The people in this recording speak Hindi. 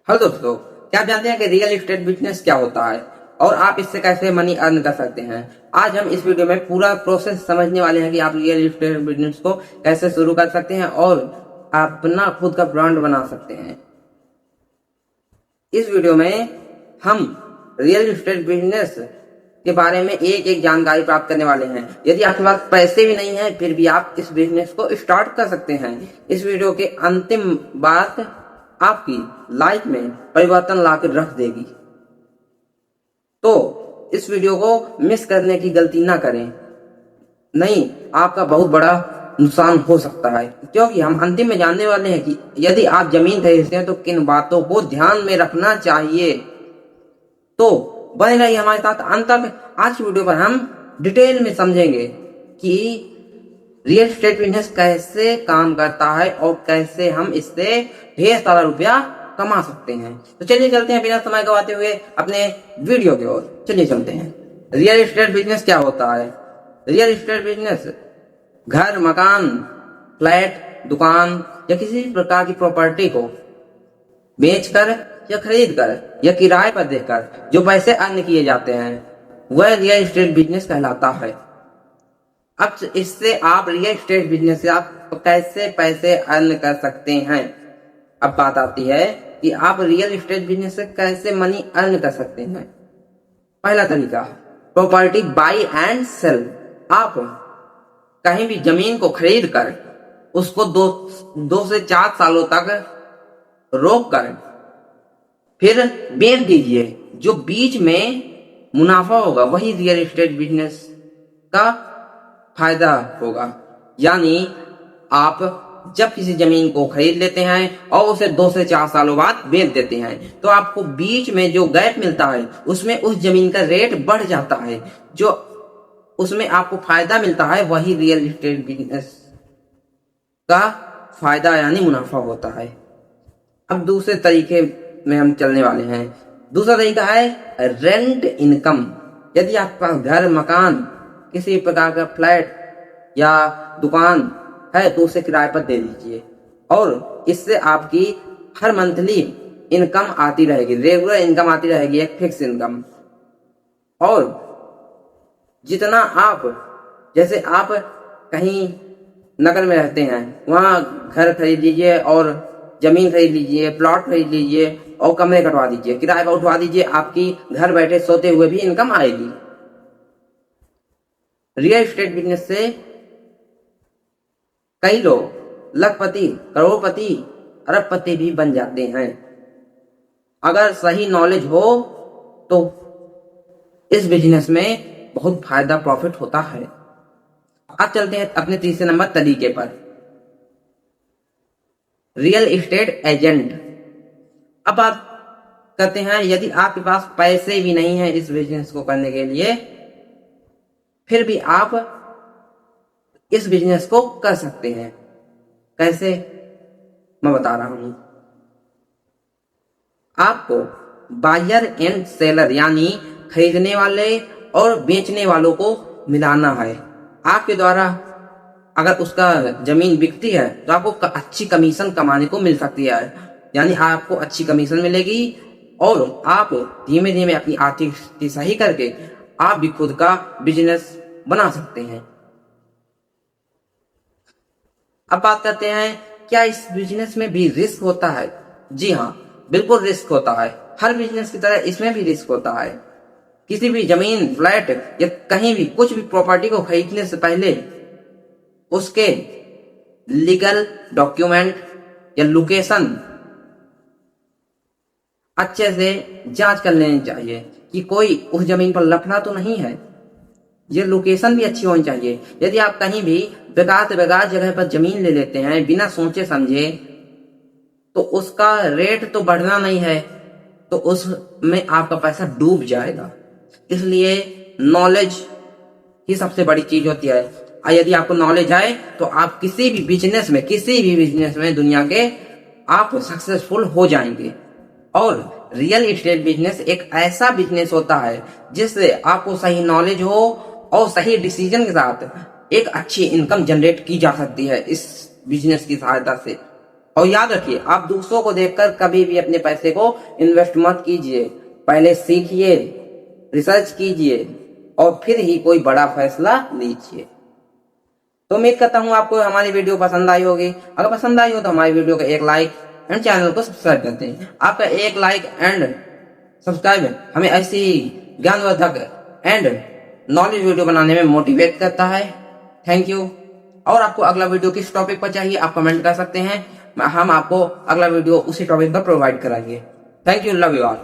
हेलो दोस्तों, क्या आप जानते हैं कि रियल एस्टेट बिजनेस क्या होता है और आप इससे कैसे मनी अर्न कर सकते हैं। आज हम इस वीडियो में पूरा प्रोसेस समझने वाले हैं कि आप रियल एस्टेट बिजनेस को कैसे शुरू कर सकते हैं और अपना खुद का ब्रांड बना सकते हैं। इस वीडियो में हम रियल एस्टेट बिजनेस के बारे में एक एक जानकारी प्राप्त करने वाले हैं। यदि आपके पास पैसे भी नहीं है फिर भी आप इस बिजनेस को स्टार्ट कर सकते हैं। इस वीडियो के अंतिम बात आपकी लाइफ में परिवर्तन लाकर रख देगी, तो इस वीडियो को मिस करने की गलती ना करें, नहीं आपका बहुत बड़ा नुकसान हो सकता है। क्योंकि हम अंतिम में जानने वाले हैं कि यदि आप जमीन खरीदते हैं तो किन बातों को ध्यान में रखना चाहिए। तो बने रहिए हमारे साथ अंत तक। आज की वीडियो पर हम डिटेल में समझेंगे कि रियल एस्टेट बिजनेस कैसे काम करता है और कैसे हम इससे ढेर सारा रुपया कमा सकते हैं। तो चलिए चलते हैं बिना समय गवाते हुए अपने वीडियो की ओर। चलिए चलते हैं। रियल एस्टेट बिजनेस क्या होता है। रियल एस्टेट बिजनेस घर, मकान, फ्लैट, दुकान या किसी प्रकार की प्रॉपर्टी को बेचकर या खरीद कर या किराए पर देकर जो पैसे अर्न किए जाते हैं वह रियल एस्टेट बिजनेस कहलाता है। अब इससे आप रियल एस्टेट बिजनेस से आप कैसे पैसे अर्न कर सकते हैं। अब बात आती है कि आप रियल एस्टेट बिजनेस से कैसे मनी अर्न कर सकते हैं। पहला तरीका, प्रॉपर्टी बाई एंड सेल। आप कहीं भी जमीन को खरीद कर उसको दो से 4 सालों तक रोक कर फिर बेच दीजिए। जो बीच में मुनाफा होगा वही रियल एस्टेट बिजनेस का फायदा होगा। यानी आप जब किसी जमीन को खरीद लेते हैं और उसे 2 से 4 सालों बाद बेच देते हैं तो आपको बीच में जो गैप मिलता है उसमें उस जमीन का रेट बढ़ जाता है। जो उसमें आपको फायदा मिलता है वही रियल एस्टेट बिजनेस का फायदा यानी मुनाफा होता है। अब दूसरे तरीके में हम चलने वाले हैं। दूसरा तरीका है रेंट इनकम। यदि आपके पास घर, मकान, किसी प्रकार का फ्लैट या दुकान है तो उसे किराए पर दे दीजिए और इससे आपकी हर मंथली इनकम आती रहेगी, रेगुलर इनकम आती रहेगी, एक फिक्स इनकम। और जितना आप, जैसे आप कहीं नगर में रहते हैं वहां घर खरीद लीजिए और जमीन खरीद लीजिए, प्लॉट खरीद लीजिए और कमरे कटवा दीजिए, किराए पर उठवा दीजिए, आपकी घर बैठे सोते हुए भी इनकम आएगी। रियल एस्टेट बिजनेस से कई लोग लखपति, करोड़पति, अरबपति भी बन जाते हैं अगर सही नॉलेज हो तो। इस बिजनेस में बहुत फायदा, प्रॉफिट होता है। अब चलते हैं अपने तीसरे नंबर तरीके पर, रियल एस्टेट एजेंट। अब बात करते हैं, यदि आपके पास पैसे भी नहीं है इस बिजनेस को करने के लिए फिर भी आप इस बिजनेस को कर सकते हैं। कैसे, मैं बता रहा हूं। आपको बायर एंड सेलर यानी खरीदने वाले और बेचने वालों को मिलाना है। आपके द्वारा अगर उसका जमीन बिकती है तो आपको अच्छी कमीशन कमाने को मिल सकती है, यानी आपको अच्छी कमीशन मिलेगी और आप धीमे धीमे अपनी आर्थिक स्थिति सही करके आप भी खुद का बिजनेस बना सकते हैं। अब बात करते हैं, क्या इस बिजनेस में भी रिस्क होता है। जी हाँ, बिल्कुल रिस्क होता है। हर बिजनेस की तरह इसमें भी रिस्क होता है। किसी भी जमीन, फ्लैट या कहीं भी कुछ भी प्रॉपर्टी को खरीदने से पहले उसके लीगल डॉक्यूमेंट या लोकेशन अच्छे से जांच कर लेनी चाहिए कि कोई उस जमीन पर लफड़ा तो नहीं है। ये लोकेशन भी अच्छी होनी चाहिए। यदि आप कहीं भी बेकार से बेकार जगह पर जमीन ले लेते हैं बिना सोचे समझे तो उसका रेट तो बढ़ना नहीं है, तो उसमें आपका पैसा डूब जाएगा। इसलिए नॉलेज ही सबसे बड़ी चीज होती है। यदि आपको नॉलेज आए तो आप किसी भी बिजनेस में दुनिया के आप सक्सेसफुल हो जाएंगे। और रियल एस्टेट बिजनेस एक ऐसा बिजनेस होता है जिससे आपको सही नॉलेज हो और सही डिसीजन के साथ एक अच्छी इनकम जनरेट की जा सकती है इस बिजनेस की सहायता से। और याद रखिए, आप दूसरों को देखकर कभी भी अपने पैसे को इन्वेस्ट मत कीजिए। पहले सीखिए, रिसर्च कीजिए और फिर ही कोई बड़ा फैसला लीजिए। तो उम्मीद करता हूँ आपको हमारी वीडियो पसंद आई होगी। अगर पसंद आई हो तो हमारी वीडियो को एक लाइक एंड चैनल को सब्सक्राइब करते हैं। आपका एक लाइक एंड सब्सक्राइब हमें ऐसी ज्ञानवर्धक एंड नॉलेज वीडियो बनाने में मोटिवेट करता है। Thank you. और आपको अगला वीडियो किस टॉपिक पर चाहिए आप कमेंट कर सकते हैं, हम आपको अगला वीडियो उसी टॉपिक पर प्रोवाइड कराएंगे। Thank you, love you all.